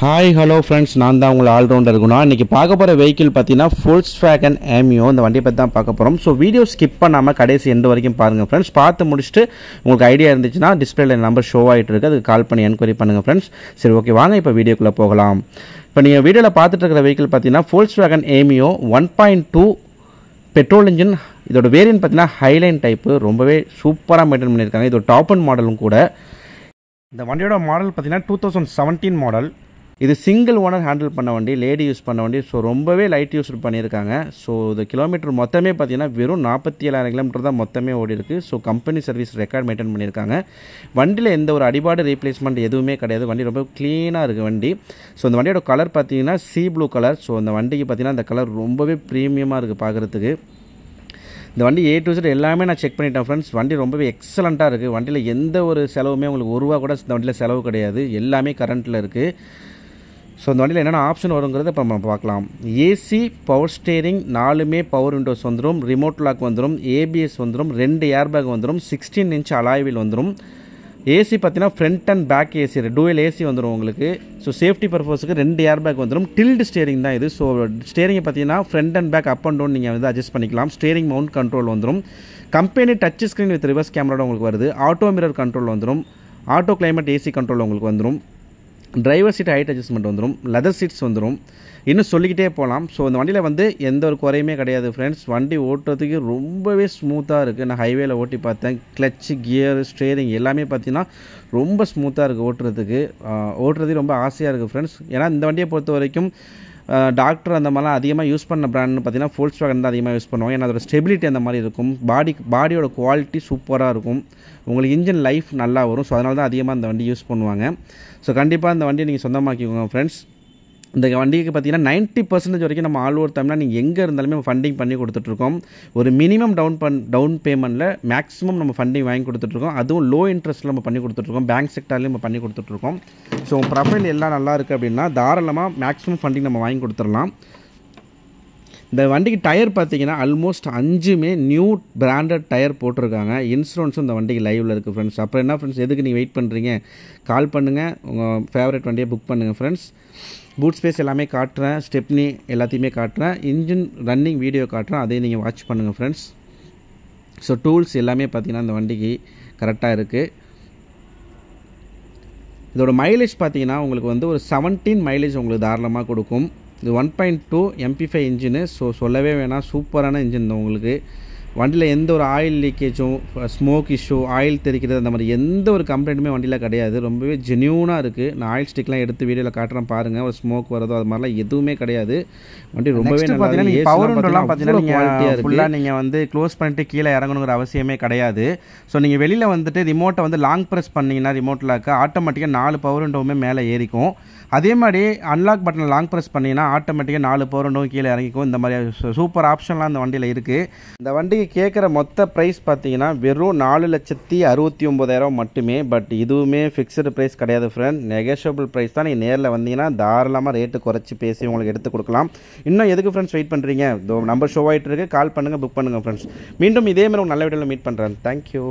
Hi hello friends, நான் தான் உங்களை ஆல்ரவுண்டர் இருக்குண்ணா. இன்றைக்கி பார்க்க போகிற வெஹிக்கிள் பார்த்தீங்கன்னா Volkswagen Aimeo. இந்த வண்டியை பற்றி தான் பார்க்க போகிறோம். ஸோ வீடியோ ஸ்கிப் பண்ணாமல் கடைசி எண்டு வரைக்கும் பாருங்கள் ஃப்ரெண்ட்ஸ். பார்த்து முடிச்சுட்டு உங்களுக்கு ஐடியா இருந்துச்சுன்னா டிஸ்பிளேல நம்பர் ஷோ ஆகிட்டு இருக்குது, அதுக்கு கால் பண்ணி என்கொயரி பண்ணுங்கள் ஃப்ரெண்ட்ஸ். சரி, ஓகே, வாங்க இப்போ வீடியோக்குள்ளே போகலாம். இப்போ நீங்கள் வீடியோவில் பார்த்துட்டு இருக்கிற வெஹிக்கிள் பார்த்தீங்கன்னா Volkswagen Aimeo 1.2 பெட்ரோல் இன்ஜின். இதோட வேரியன்ட் பார்த்தீங்கன்னா ஹைலைன் டைப்பு, ரொம்பவே சூப்பராக மெயின்டைன் பண்ணியிருக்காங்க. இது ஒரு டாப் அண்ட் மாடலும் கூட. இந்த வண்டியோட மாடல் பார்த்தீங்கன்னா 2017 மாடல். இது சிங்கிள் ஓனர் ஹேண்டில் பண்ண வண்டி, லேடி யூஸ் பண்ண வண்டி. ஸோ ரொம்பவே லைட் யூஸ் பண்ணியிருக்காங்க. ஸோ இது கிலோமீட்டர் மொத்தமே பார்த்தீங்கன்னா வெறும் 47,000 கிலோமீட்டர் தான் மொத்தமே ஓடி இருக்குது. So company service record maintain பண்ணியிருக்காங்க. வண்டியில் எந்த ஒரு அடிபாடு ரீப்ளேஸ்மெண்ட் எதுவுமே கிடையாது. வண்டி ரொம்ப க்ளீனாக இருக்குது வண்டி. ஸோ இந்த வண்டியோட கலர் பார்த்தீங்கன்னா சீ ப்ளூ கலர். ஸோ அந்த வண்டிக்கு பார்த்தீங்கன்னா அந்த கலர் ரொம்பவே ப்ரீமியமாக இருக்குது பார்க்குறதுக்கு. இந்த வண்டி A to Z எல்லாமே நான் செக் பண்ணிட்டேன் ஃப்ரெண்ட்ஸ். வண்டி ரொம்பவே எக்ஸலண்ட்டாக இருக்குது. வண்டியில் எந்த ஒரு செலவுமே உங்களுக்கு ஒரு ரூபா கூட இந்த வண்டியில் செலவு கிடையாது. எல்லாமே கரண்ட்டில் இருக்குது. ஸோ இந்த வண்டியில் என்னென்ன ஆப்ஷன் வருங்கிறத இப்போ நம்ம பார்க்கலாம். ஏசி, பவர் ஸ்டேரிங், 4மே பவர் விண்டோஸ் வந்துடும், ரிமோட் லாக் வந்துடும், ABS வந்துடும், 2 ஏர்பேக் வந்துடும், 16 இன்ச் அலாய் வீல் வந்துடும். ஏசி பார்த்தீங்கன்னா front and back AC, dual AC வந்துடும் உங்களுக்கு. ஸோ சேஃப்டி பர்பஸுக்கு 2 ஏர்பேக் வந்துடும். டில்டு ஸ்டேரிங் தான் இது. ஸோ ஸ்டேரிங்கை பார்த்தீங்கன்னா front and back up and down நீங்கள் வந்து அட்ஜஸ்ட் பண்ணிக்கலாம். ஸ்டேரிங் மவுண்ட் கண்ட்ரோல் வந்துடும். Company touch screen with reverse கேமராவோட உங்களுக்கு வருது. ஆட்டோ மிரர் கண்ட்ரோல் வந்துடும். ஆட்டோ கிளைமேட் ஏசி கண்ட்ரோல் உங்களுக்கு வந்துடும். டிரைவர் சீட் ஹைட் அட்ஜஸ்ட்மெண்ட் வந்துடும். லெதர் சீட்ஸ் வந்துடும். இன்னும் சொல்லிக்கிட்டே போகலாம். ஸோ இந்த வண்டியில் வந்து எந்த ஒரு குறையுமே கிடையாது ஃப்ரெண்ட்ஸ். வண்டி ஓட்டுறதுக்கு ரொம்பவே ஸ்மூத்தாக இருக்குது. நான் ஹைவேல ஓட்டி பார்த்தேன். கிளச்சு, கியர், ஸ்டேரிங் எல்லாமே பார்த்தீங்கன்னா ரொம்ப ஸ்மூத்தாக இருக்குது ஓட்டுறதுக்கு. ஓட்டுறதுக்கு ரொம்ப ஆசையாக இருக்குது ஃப்ரெண்ட்ஸ். ஏன்னா இந்த வண்டியை பொறுத்த வரைக்கும் டாக்டர் அந்த மாதிரிலாம் அதிகமாக யூஸ் பண்ண பிராண்ட்னு பார்த்தீங்கன்னா Volkswagen தான் அதிகமாக யூஸ் பண்ணுவாங்க. ஏன்னா அதோட ஸ்டெபிலிட்டி அந்த மாதிரி இருக்கும். பாடியோட குவாலிட்டி சூப்பராக இருக்கும். உங்களுக்கு இன்ஜின் லைஃப் நல்லா வரும். ஸோ அதனால தான் அதிகமாக இந்த வண்டி யூஸ் பண்ணுவாங்க. ஸோ கண்டிப்பாக இந்த வண்டியை நீங்கள் சொந்தமாக்கிக்கோங்க ஃப்ரெண்ட்ஸ். இந்த வண்டிக்கு பார்த்தீங்கன்னா 90% வரைக்கும் நம்ம ஆல் ஓவர் தமிழ்னா நீங்கள் எங்கே இருந்தாலுமே ஃபண்டிங் பண்ணி கொடுத்துட்ருக்கோம். ஒரு மினிமம் டவுன் பேமெண்ட்டில் மேக்ஸிமம் நம்ம ஃபண்டிங் வாங்கி கொடுத்துட்ருக்கோம். அதுவும் லோ இன்ட்ரெஸ்ட்டில் நம்ம பண்ணி கொடுத்துட்ருக்கோம். பேங்க் செக்டார்லேயும் நம்ம பண்ணி கொடுத்துட்ருக்கோம். ஸோ ப்ரொஃபைல் எல்லாம் நல்லா இருக்குது அப்படின்னா தாராளமாக மேக்ஸிமம் ஃபண்டிங் நம்ம வாங்கி கொடுத்துடலாம். இந்த வண்டிக்கு டயர் பார்த்தீங்கன்னா ஆல்மோஸ்ட் 5மே நியூ பிராண்டட் டயர் போட்டிருக்காங்க. இன்சூரன்ஸும் இந்த வண்டிக்கு லைவில் இருக்குது ஃப்ரெண்ட்ஸ். அப்புறம் என்ன ஃப்ரெண்ட்ஸ், எதுக்கு நீங்கள் வெயிட் பண்ணுறீங்க? கால் பண்ணுங்கள், உங்கள் ஃபேவரட் வண்டியை புக் பண்ணுங்கள் ஃப்ரெண்ட்ஸ். பூட் ஸ்பேஸ் எல்லாமே காட்டுறேன், ஸ்டெப்னி எல்லாத்தையுமே காட்டுறேன், இன்ஜின் ரன்னிங் வீடியோ காட்டுறேன், அதையும் நீங்கள் வாட்ச் பண்ணுங்கள் ஃப்ரெண்ட்ஸ். ஸோ டூல்ஸ் எல்லாமே பார்த்தீங்கன்னா இந்த வண்டிக்கு கரெக்டாக இருக்குது. இதோட மைலேஜ் பார்த்தீங்கன்னா உங்களுக்கு வந்து ஒரு 17 மைலேஜ் உங்களுக்கு தாராளமாக கொடுக்கும். இது 1.2 MP5 இன்ஜினு. ஸோ சொல்லவே வேணாம், சூப்பரான இன்ஜின் தான் உங்களுக்கு. வண்டியில் எந்த ஒரு ஆயில் லீக்கேஜும், ஸ்மோக் இஷ்யூ, ஆயில் தெரிக்கிறது அந்த மாதிரி எந்த ஒரு கம்ப்ளைண்ட்டுமே வண்டியில் கிடையாது. ரொம்பவே ஜென்யூனாக இருக்குது. நான் ஆயில் ஸ்டிக்லாம் எடுத்து வீடியோவில் காட்டுறேன் பாருங்கள். ஒரு ஸ்மோக் வரதோ அது மாதிரிலாம் எதுவுமே கிடையாது. வண்டி ரொம்பவே நல்லா. பவர் விண்டோலாம் பார்த்தீங்கன்னா ஃபுல்லாக நீங்கள் வந்து க்ளோஸ் பண்ணிட்டு கீழே இறங்கணுங்கிற அவசியமே கிடையாது. ஸோ நீங்கள் வெளியில் வந்துட்டு ரிமோட்டை வந்து லாங் ப்ரெஸ் பண்ணிங்கன்னா ரிமோட் லாக்கு ஆட்டோமேட்டிக்காக 4 பவர் விண்டோவுமே மேலே ஏறிக்கும். அதே மாதிரி அன்லாக் பட்டனை லாங் ப்ரெஸ் பண்ணிங்கன்னா ஆட்டோமேட்டிக்காக 4 பவர் விண்டோவும் கீழே இறங்கிக்கும். இந்த மாதிரி சூப்பர் ஆப்ஷன்லாம் இந்த வண்டியில் இருக்குது. இந்த வண்டிக்கு கேட்குற மொத்த ப்ரைஸ் பார்த்தீங்கன்னா வெறும் 4,69,000 மட்டுமே. பட் இதுவுமே ஃபிக்ஸ்டு ப்ரைஸ் கிடையாது ஃப்ரெண்ட், நெகோஷியபிள் ப்ரைஸ் தான். நீங்கள் நேரில் வந்தீங்கன்னா தாராளமாக ரேட்டு குறைச்சி பேசி உங்களுக்கு எடுத்து கொடுக்கலாம். இன்னும் எதுக்கு ஃப்ரெண்ட்ஸ் வெயிட் பண்ணுறீங்க? நம்பர் ஷோ ஆகிட்டு இருக்குது, கால் பண்ணுங்கள், புக் பண்ணுங்கள் ஃப்ரெண்ட்ஸ். மீண்டும் இதே மாதிரி ஒரு நல்ல வீடியோவில் மீட் பண்ணுறேன். தேங்க்யூ.